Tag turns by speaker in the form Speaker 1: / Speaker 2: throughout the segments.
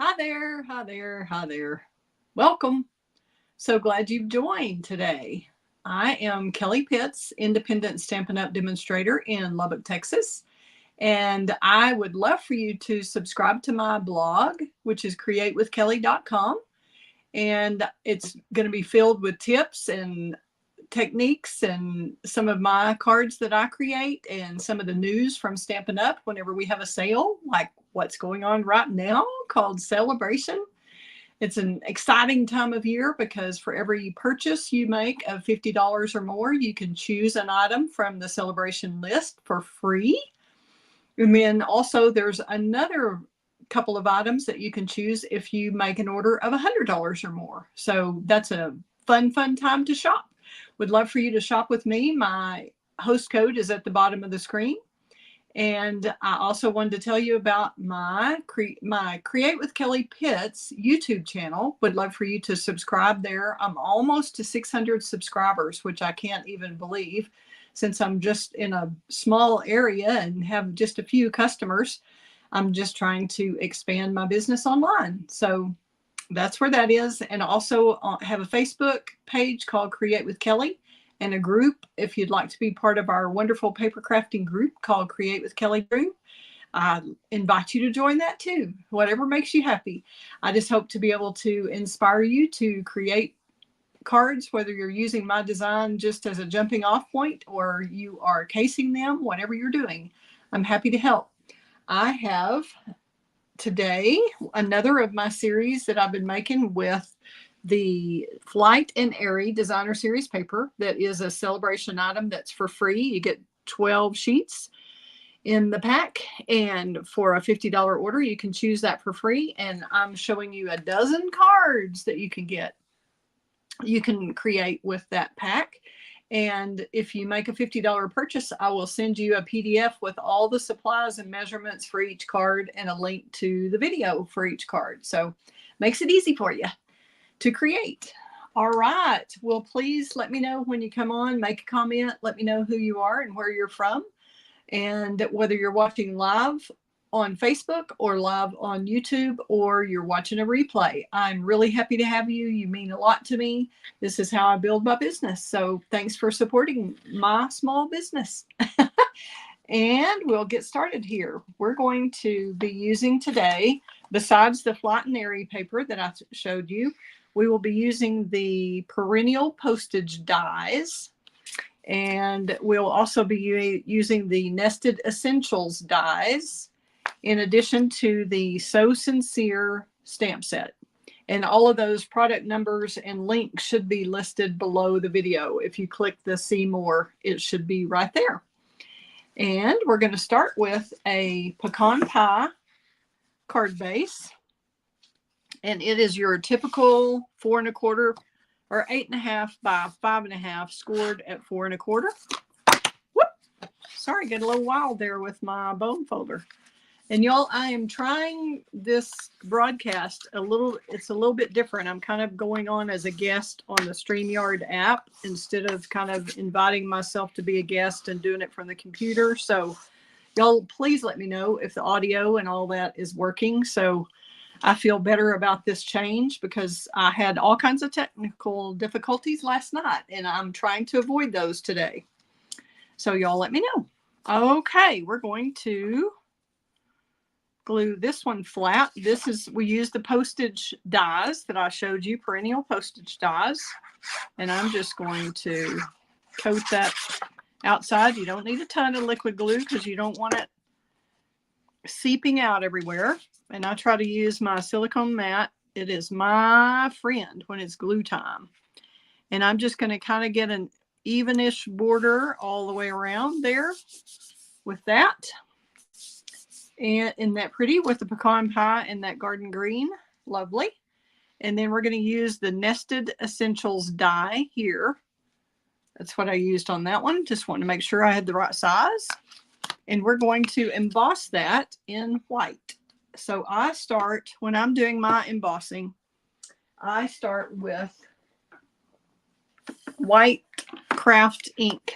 Speaker 1: Hi there, hi there, hi there. Welcome. So glad you've joined today. I am Kelly Pitts, independent Stampin' Up! Demonstrator in Lubbock, Texas. And I would love for you to subscribe to my blog, which is createwithkelly.com. And it's going to be filled with tips and techniques and some of my cards that I create and some of the news from Stampin' Up! Whenever we have a sale, like what's going on right now called Celebration. It's an exciting time of year because for every purchase you make of $50 or more, you can choose an item from the celebration list for free. And then also there's another couple of items that you can choose if you make an order of $100 or more. So that's a fun time to shop. Would love for you to shop with me. My host code is at the bottom of the screen. And I also wanted to tell you about my Create with Kelly Pitts YouTube channel. Would love for you to subscribe there. I'm almost to 600 subscribers, which I can't even believe since I'm just in a small area and have just a few customers. I'm just trying to expand my business online. So that's where that is. And also have a Facebook page called Create with Kelly and a group if you'd like to be part of our wonderful paper crafting group called Create with Kelly Group. I invite you to join that too, whatever makes you happy. I just hope to be able to inspire you to create cards, whether you're using my design just as a jumping off point or you are casing them, whatever you're doing. I'm happy to help. I have today another of my series that I've been making with the Flight and Airy Designer Series paper that is a celebration item that's for free. You get 12 sheets in the pack, and for a $50 order you can choose that for free. And I'm showing you a dozen cards that you can create with that pack. And if you make a $50 purchase, I will send you a PDF with all the supplies and measurements for each card and a link to the video for each card. So makes it easy for you to create. All right. Well, please let me know when you come on, make a comment, let me know who you are and where you're from, and whether you're watching live on Facebook or live on YouTube or you're watching a replay. I'm really happy to have you. You mean a lot to me. This is how I build my business. So thanks for supporting my small business. And we'll get started here. We're going to be using today, besides the Flight and Airy paper that I showed you, we will be using the Perennial postage dies. And we'll also be using the Nested Essentials dies, in addition to the So Sincere stamp set. And all of those product numbers and links should be listed below the video. If you click the see more, it should be right there. And we're going to start with a Pecan Pie card base. And it is your typical 4 1/4 or 8.5 by 5.5 scored at 4 1/4. Whoop! Sorry, got a little wild there with my bone folder. And y'all, I am trying this broadcast it's a little bit different. I'm kind of going on as a guest on the StreamYard app instead of kind of inviting myself to be a guest and doing it from the computer. So y'all, please let me know if the audio and all that is working. So I feel better about this change because I had all kinds of technical difficulties last night and I'm trying to avoid those today. So y'all let me know. Okay, we're going to glue this one flat. We use the postage dies that I showed you, Perennial postage dies. And I'm just going to coat that outside. You don't need a ton of liquid glue because you don't want it seeping out everywhere. And I try to use my silicone mat. It is my friend when it's glue time. And I'm just going to kind of get an evenish border all the way around there with that. And isn't that pretty with the pecan pie and that garden green? Lovely. And then we're going to use the Nested Essentials die here. That's what I used on that one. Just wanted to make sure I had the right size. And we're going to emboss that in white. So I start, when I'm doing my embossing, I start with white craft ink,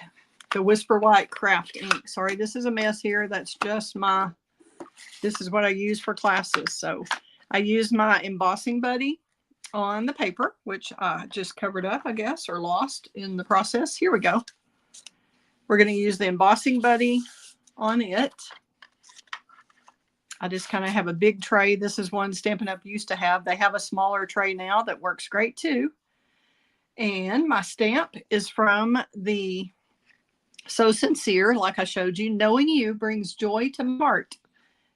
Speaker 1: the Whisper White craft ink. Sorry, this is a mess here. That's just this is what I use for classes. So I used my embossing buddy on the paper, which I just covered up, I guess, or lost in the process. Here we go. We're going to use the embossing buddy on it. I just kind of have a big tray. This is one Stampin' Up! Used to have. They have a smaller tray now that works great too. And my stamp is from the So Sincere, like I showed you. Knowing you brings joy to my heart.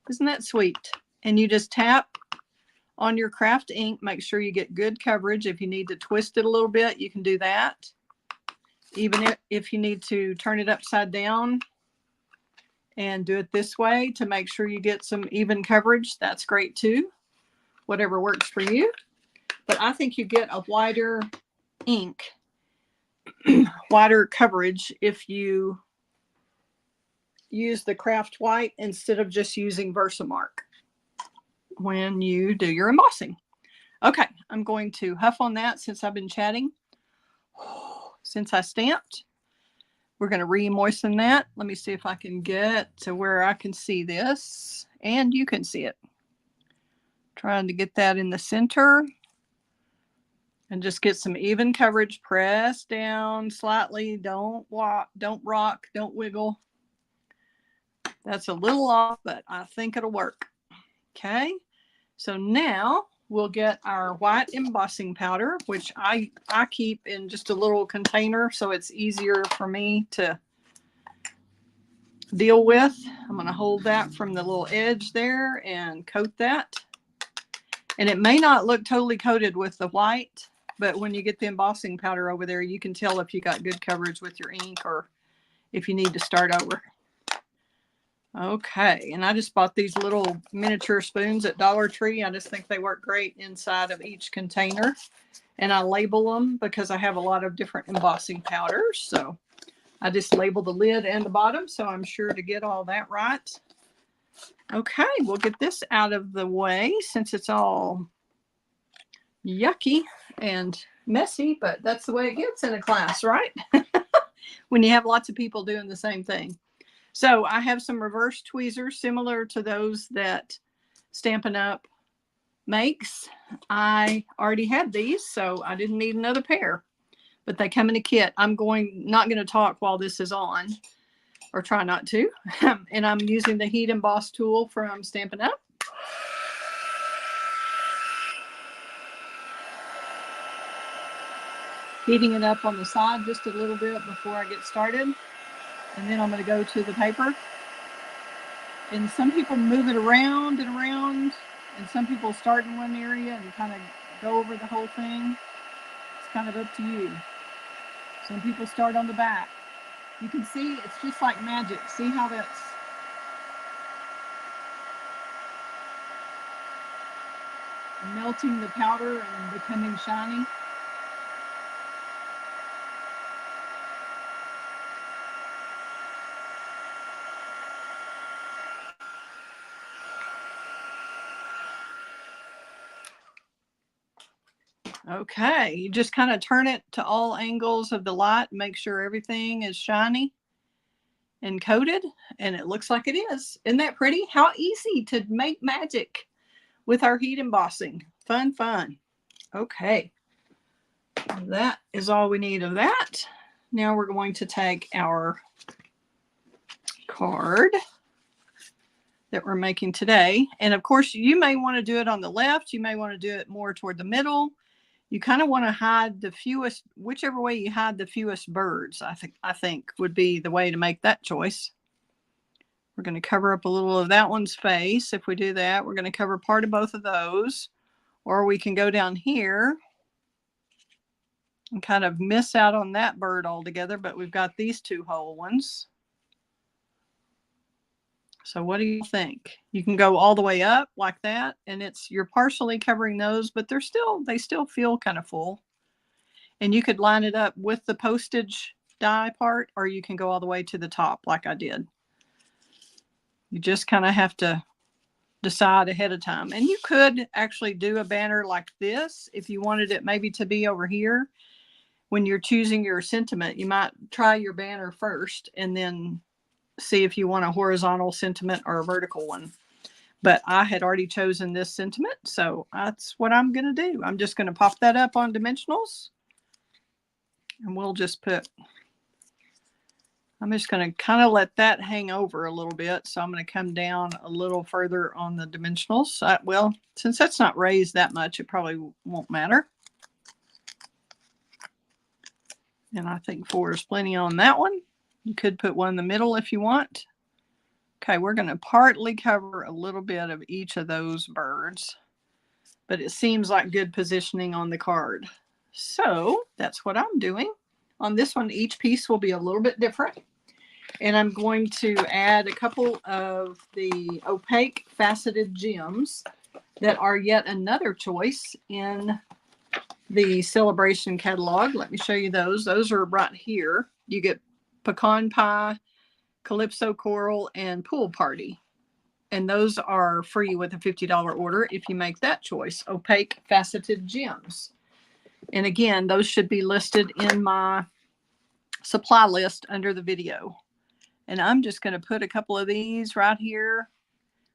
Speaker 1: Isn't that sweet? And you just tap on your craft ink. Make sure you get good coverage. If you need to twist it a little bit, you can do that. Even if you need to turn it upside down and do it this way to make sure you get some even coverage, that's great too. Whatever works for you. But I think you get a wider ink, wider coverage if you use the craft white instead of just using Versamark when you do your embossing. Okay, I'm going to huff on that since I've been chatting. Since I stamped, we're going to re-moisten that. Let me see if I can get to where I can see this and you can see it. Trying to get that in the center and just get some even coverage. Press down slightly. Don't walk, don't rock, don't wiggle. That's a little off, but I think it'll work. Okay, so now we'll get our white embossing powder, which I keep in just a little container so it's easier for me to deal with. I'm going to hold that from the little edge there and coat that. And it may not look totally coated with the white, but when you get the embossing powder over there, you can tell if you got good coverage with your ink or if you need to start over. Okay, and I just bought these little miniature spoons at Dollar Tree. I just think they work great inside of each container. And I label them because I have a lot of different embossing powders. So I just label the lid and the bottom, so I'm sure to get all that right. Okay, we'll get this out of the way since it's all yucky and messy, but that's the way it gets in a class, right? When you have lots of people doing the same thing. So I have some reverse tweezers similar to those that Stampin' Up! Makes. I already had these, so I didn't need another pair. But they come in a kit. I'm not going to talk while this is on, or try not to. And I'm using the Heat Emboss tool from Stampin' Up! Heating it up on the side just a little bit before I get started. And then I'm going to go to the paper. And some people move it around and around. And some people start in one area and kind of go over the whole thing. It's kind of up to you. Some people start on the back. You can see it's just like magic. See how that's melting the powder and becoming shiny. Okay, you just kind of turn it to all angles of the light, make sure everything is shiny and coated, and it looks like it is. Isn't that pretty? How easy to make magic with our heat embossing. Fun, fun. Okay, that is all we need of that. Now we're going to take our card that we're making today. And of course, you may want to do it on the left. You may want to do it more toward the middle. You kind of want to hide the fewest, whichever way you hide the fewest birds, I think would be the way to make that choice. We're going to cover up a little of that one's face. If we do that, we're going to cover part of both of those. Or we can go down here and kind of miss out on that bird altogether, but we've got these two whole ones. So what do you think? You can go all the way up like that, and you're partially covering those, but they still feel kind of full. And you could line it up with the postage die part, or you can go all the way to the top like I did. You just kind of have to decide ahead of time. And you could actually do a banner like this if you wanted it maybe to be over here. When you're choosing your sentiment, you might try your banner first and then see if you want a horizontal sentiment or a vertical one. But I had already chosen this sentiment, so that's what I'm going to do. I'm just going to pop that up on dimensionals. And we'll just put, I'm just going to kind of let that hang over a little bit. So I'm going to come down a little further on the dimensionals. Well, since that's not raised that much, it probably won't matter. And I think 4 is plenty on that one. You could put one in the middle if you want. Okay, we're going to partly cover a little bit of each of those birds, but it seems like good positioning on the card. So that's what I'm doing. On this one, each piece will be a little bit different. And I'm going to add a couple of the opaque faceted gems that are yet another choice in the Celebration catalog. Let me show you those. Those are right here. You get Pecan Pie, Calypso Coral, and Pool Party. And those are free with a $50 order if you make that choice, opaque faceted gems. And again, those should be listed in my supply list under the video. And I'm just going to put a couple of these right here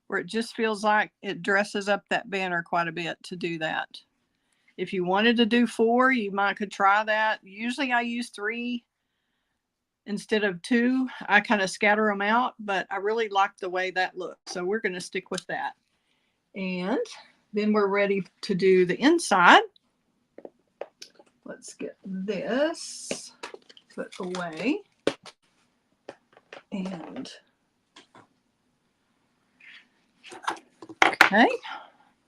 Speaker 1: where it just feels like it dresses up that banner quite a bit to do that. If you wanted to do 4, you could try that. Usually I use 3 instead of 2. I kind of scatter them out, but I really like the way that looks. So we're going to stick with that. And then we're ready to do the inside. Let's get this put away. And okay.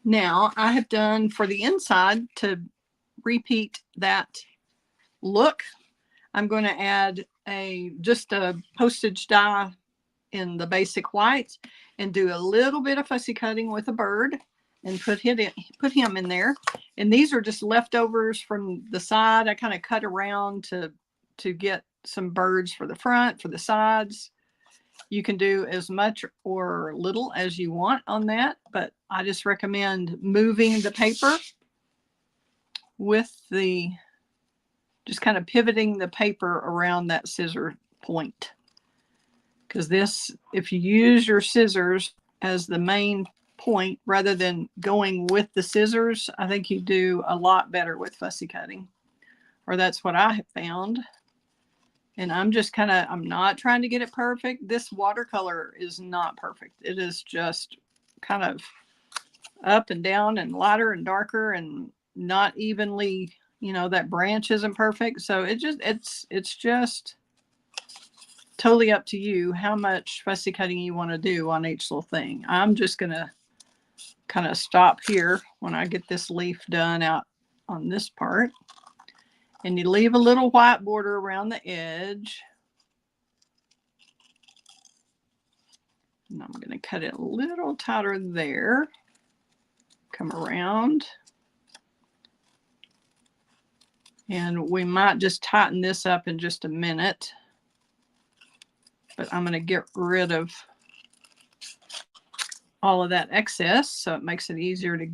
Speaker 1: Now I have done for the inside to repeat that look. I'm going to add just a postage die in the basic white and do a little bit of fussy cutting with a bird and put him in there. And these are just leftovers from the side. I kind of cut around to get some birds for the front, for the sides. You can do as much or little as you want on that, but I just recommend moving the paper with just kind of pivoting the paper around that scissor point. Because this, if you use your scissors as the main point rather than going with the scissors, I think you do a lot better with fussy cutting, or that's what I have found. And I'm just I'm not trying to get it perfect. This watercolor is not perfect. It is just kind of up and down and lighter and darker and not evenly, that branch isn't perfect. So it's just totally up to you how much fussy cutting you want to do on each little thing. I'm just going to kind of stop here when I get this leaf done out on this part. And you leave a little white border around the edge. And I'm going to cut it a little tighter there. Come around. And we might just tighten this up in just a minute. But I'm going to get rid of all of that excess so it makes it easier to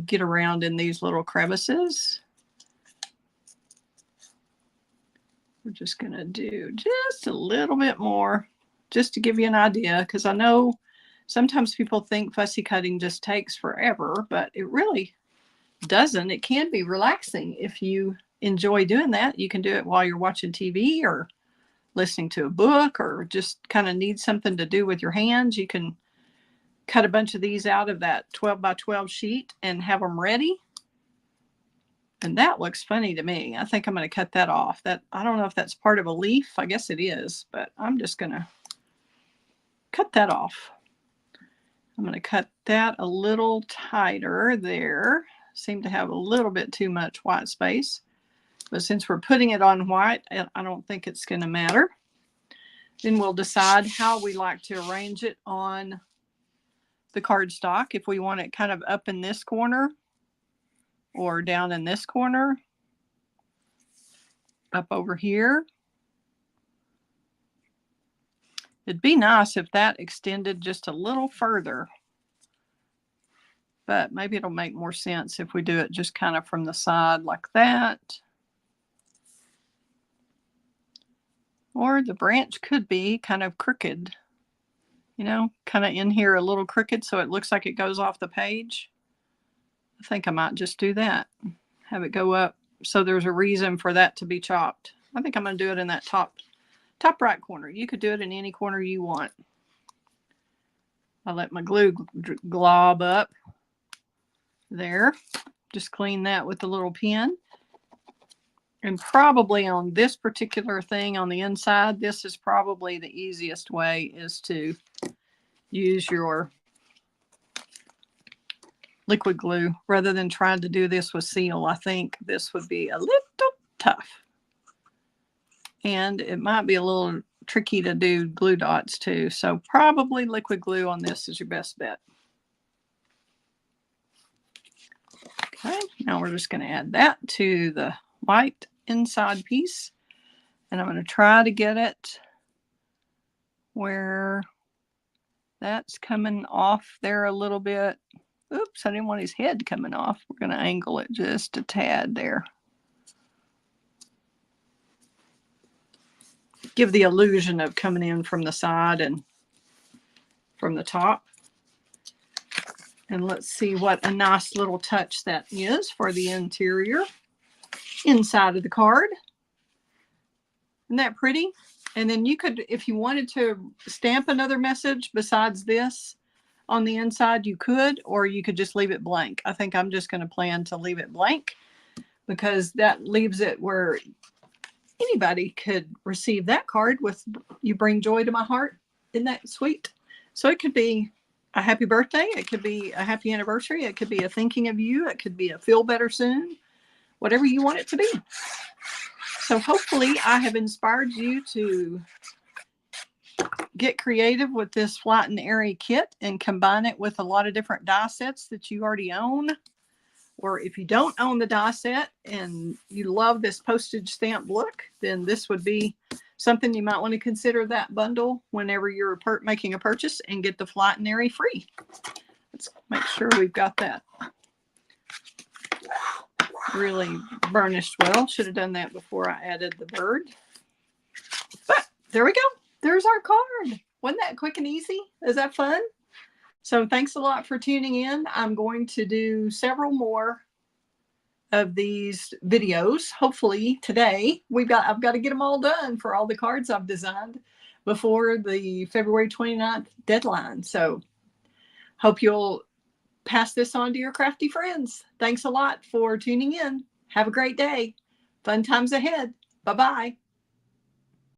Speaker 1: get around in these little crevices. We're just going to do just a little bit more just to give you an idea, because I know sometimes people think fussy cutting just takes forever, but it really doesn't. It can be relaxing if you enjoy doing that. You can do it while you're watching TV or listening to a book, or just kind of need something to do with your hands. You can cut a bunch of these out of that 12 by 12 sheet and have them ready. And that looks funny to me. I think I'm going to cut that off. I don't know if that's part of a leaf. I guess it is, but I'm just going to cut that off. I'm going to cut that a little tighter there. Seem to have a little bit too much white space. But since we're putting it on white, I don't think it's going to matter. Then we'll decide how we like to arrange it on the cardstock. If we want it kind of up in this corner, or down in this corner, up over here. It'd be nice if that extended just a little further, but maybe it'll make more sense if we do it just kind of from the side like that. Or the branch could be kind of crooked you know, kind of in here a little crooked so it looks like it goes off the page. I think I might just do that. Have it go up so there's a reason for that to be chopped. I think I'm going to do it in that top right corner. You could do it in any corner you want. I let my glue glob up there. Just clean that with the little pen. And probably on this particular thing on the inside, this is probably the easiest way, is to use your liquid glue rather than trying to do this with seal. I think this would be a little tough. And it might be a little tricky to do glue dots too. So probably liquid glue on this is your best bet. Okay, now we're just going to add that to the white inside piece. And I'm going to try to get it where that's coming off there a little bit. Oops, I didn't want his head coming off. We're going to angle it just a tad there. Give the illusion of coming in from the side and from the top. And let's see what a nice little touch that is for the interior inside of the card. Isn't that pretty? And then you could, if you wanted to stamp another message besides this on the inside, you could, or you could just leave it blank. I think I'm just going to plan to leave it blank because that leaves it where anybody could receive that card with "You bring joy to my heart." Isn't that sweet? So it could be a happy birthday. It could be a happy anniversary. It could be a thinking of you. It could be a feel better soon. Whatever you want it to be. So hopefully I have inspired you to get creative with this Flat and Airy kit and combine it with a lot of different die sets that you already own. Or if you don't own the die set and you love this postage stamp look, then this would be something you might want to consider, that bundle, whenever you're making a purchase, and get the Flat and Airy free. Let's make sure we've got that really burnished well. Should have done that before I added the bird. But there we go. There's our card. Wasn't that quick and easy? Is that fun? So thanks a lot for tuning in. I'm going to do several more of these videos. Hopefully today I've got to get them all done for all the cards I've designed before the February 29th deadline. So hope you'll pass this on to your crafty friends. Thanks a lot for tuning in. Have a great day. Fun times ahead. Bye-bye.